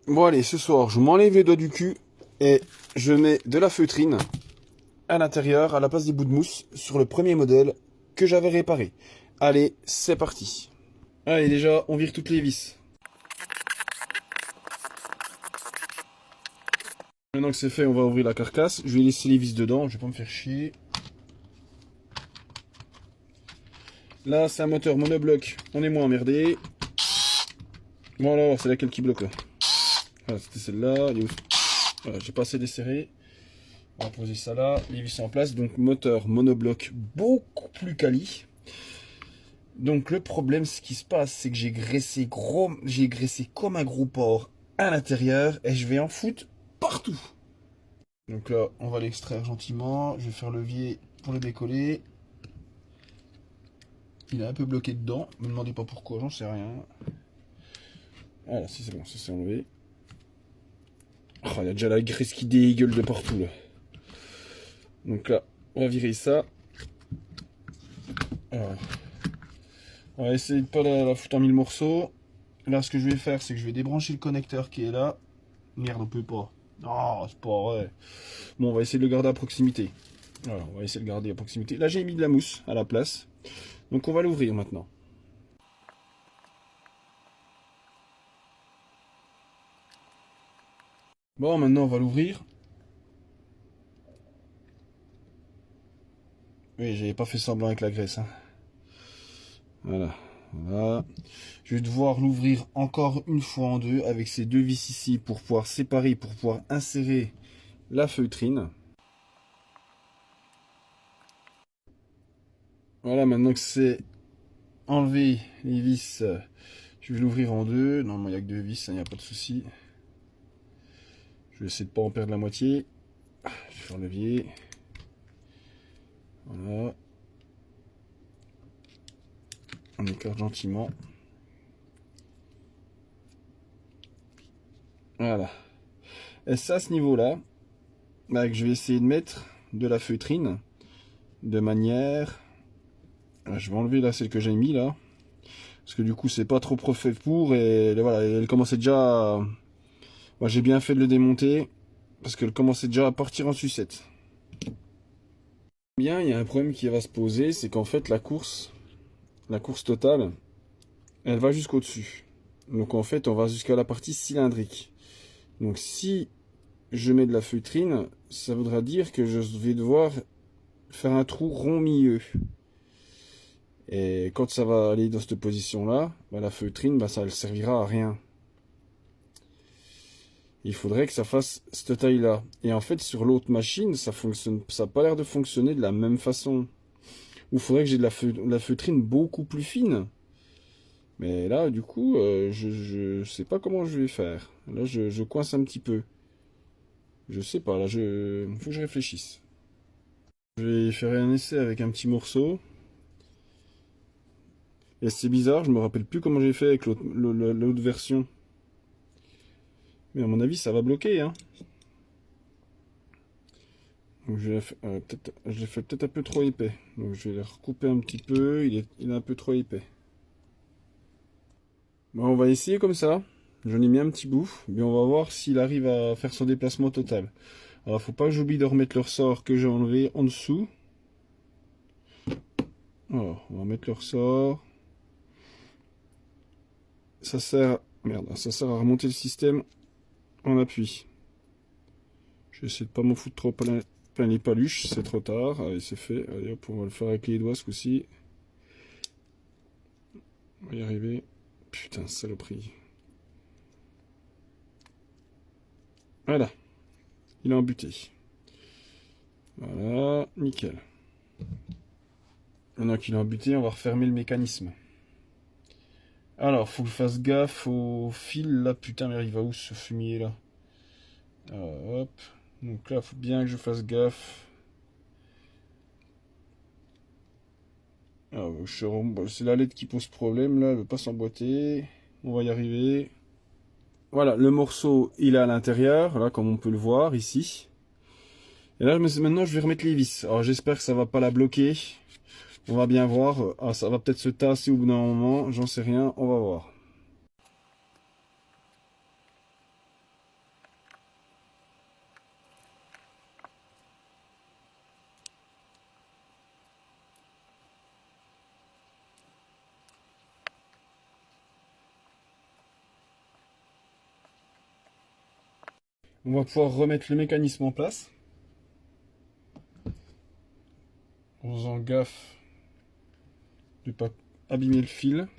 Bon allez, ce soir, je m'enlève les doigts du cul et je mets de la feutrine à l'intérieur, à la place des bouts de mousse, sur le premier modèle que j'avais réparé. Allez, c'est parti. Allez, déjà, on vire toutes les vis. Maintenant que c'est fait, on va ouvrir la carcasse. Je vais laisser les vis dedans, je vais pas me faire chier. Là, c'est un moteur monobloc, on est moins emmerdé. Bon alors, c'est laquelle qui bloque là? Voilà, c'était celle-là. Voilà, j'ai pas assez desserré. On va poser ça là, les vis sont en place. Donc moteur monobloc beaucoup plus quali. Donc le problème, ce qui se passe, c'est que j'ai graissé comme un gros porc à l'intérieur et je vais en foutre partout. Donc là, on va l'extraire gentiment. Je vais faire levier pour le décoller. Il est un peu bloqué dedans. Ne me demandez pas pourquoi, j'en sais rien. Voilà, si c'est bon, ça s'est enlevé. Oh, il y a déjà la graisse qui dégueule de partout là. Donc là, on va virer ça. Alors, on va essayer de pas la foutre en mille morceaux. Là, ce que je vais faire, c'est que je vais débrancher le connecteur qui est là. Merde, on peut pas. Oh, c'est pas vrai. Bon, on va essayer de le garder à proximité. Voilà, on va essayer de le garder à proximité. Là, j'ai mis de la mousse à la place. Donc, on va l'ouvrir maintenant. Bon, maintenant, on va l'ouvrir. Oui, j'avais pas fait semblant avec la graisse. Hein. Voilà. Voilà. Je vais devoir l'ouvrir encore une fois en deux avec ces deux vis ici pour pouvoir séparer, pour pouvoir insérer la feutrine. Voilà, maintenant que c'est enlevé les vis, je vais l'ouvrir en deux. Normalement, il n'y a que deux vis, il n'y a pas de souci. Je vais essayer de ne pas en perdre la moitié. Je vais faire levier. Voilà. On écarte gentiment. Voilà. Et ça, à ce niveau-là, bah, je vais essayer de mettre de la feutrine de manière... Je vais enlever là celle que j'ai mis là. Parce que du coup, c'est pas trop fait pour. Et voilà, elle commençait déjà... Moi, j'ai bien fait de le démonter. Parce qu'elle commençait déjà à partir en sucette. Bien, il y a un problème qui va se poser. C'est qu'en fait, la course totale, elle va jusqu'au dessus. Donc en fait, on va jusqu'à la partie cylindrique. Donc si je mets de la feutrine, ça voudra dire que je vais devoir faire un trou rond milieu. Et quand ça va aller dans cette position-là, bah, la feutrine, bah, ça ne servira à rien. Il faudrait que ça fasse cette taille-là. Et en fait, sur l'autre machine, ça n'a pas l'air de fonctionner de la même façon. Ou il faudrait que j'ai de la feutrine beaucoup plus fine. Mais là, du coup, je sais pas comment je vais faire. Là, je coince un petit peu. Je sais pas, là, faut que je réfléchisse. Je vais faire un essai avec un petit morceau. Et c'est bizarre, je me rappelle plus comment j'ai fait avec l'autre version. Mais à mon avis, ça va bloquer, hein. Donc je l'ai fait peut-être un peu trop épais. Donc je vais le recouper un petit peu, il est un peu trop épais. Bon, on va essayer comme ça. J'en ai mis un petit bout, mais on va voir s'il arrive à faire son déplacement total. Alors, faut pas que j'oublie de remettre le ressort que j'ai enlevé en dessous. Alors, on va mettre le ressort. Ça sert, merde, ça sert à remonter le système en appui. Je vais essayer de pas m'en foutre trop plein les paluches, c'est trop tard. Allez, c'est fait. Allez, hop, on va le faire avec les doigts ce coup-ci. On va y arriver. Putain, saloperie. Voilà, il est embuté. Voilà, nickel. Maintenant qu'il est embuté, on va refermer le mécanisme. Alors, faut que je fasse gaffe au fil là. Putain, mais il va où ce fumier là? Hop. Donc là, faut bien que je fasse gaffe. C'est la LED qui pose problème là, elle veut pas s'emboîter. On va y arriver. Voilà, le morceau il est à l'intérieur, là comme on peut le voir ici. Et là maintenant je vais remettre les vis. Alors j'espère que ça va pas la bloquer. On va bien voir. Ah, ça va peut-être se tasser au bout d'un moment, j'en sais rien, on va voir. On va pouvoir remettre le mécanisme en place. En faisant gaffe de ne pas abîmer le fil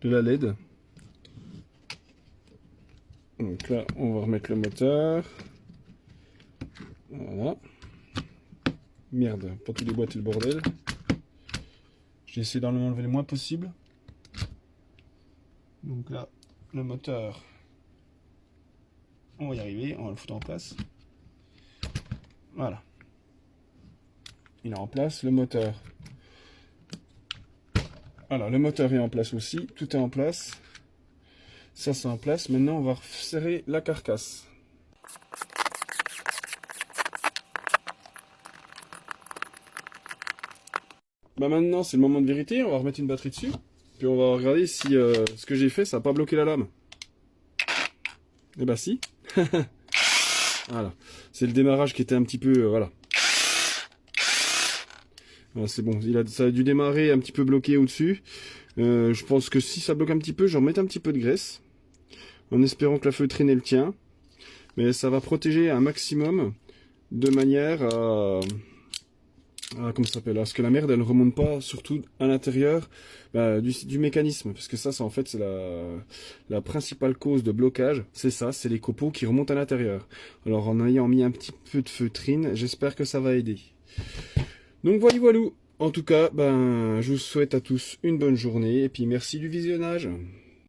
de la LED. Donc là, on va remettre le moteur. Voilà. Merde, pas tous les boîtes et le bordel. J'ai essayé d'en enlever le moins possible. Donc là, le moteur, on va y arriver, on va le foutre en place. Voilà. Il est en place, le moteur. Voilà, le moteur est en place aussi, tout est en place. Ça c'est en place, maintenant on va serrer la carcasse. Bah maintenant c'est le moment de vérité, on va remettre une batterie dessus. Puis on va regarder si ce que j'ai fait ça n'a pas bloqué la lame. Et bah si. Voilà, c'est le démarrage qui était un petit peu... voilà. Voilà, c'est bon, ça a dû démarrer un petit peu bloqué au-dessus. Je pense que si ça bloque un petit peu, j'en mets un petit peu de graisse. En espérant que la feutrine elle tient. Mais ça va protéger un maximum de manière à... comment ça s'appelle, à ce que la merde elle remonte pas surtout à l'intérieur du mécanisme, parce que ça en fait c'est la principale cause de blocage, c'est ça, c'est les copeaux qui remontent à l'intérieur. Alors en ayant mis un petit peu de feutrine, j'espère que ça va aider. Donc voilà, en tout cas je vous souhaite à tous une bonne journée et puis merci du visionnage.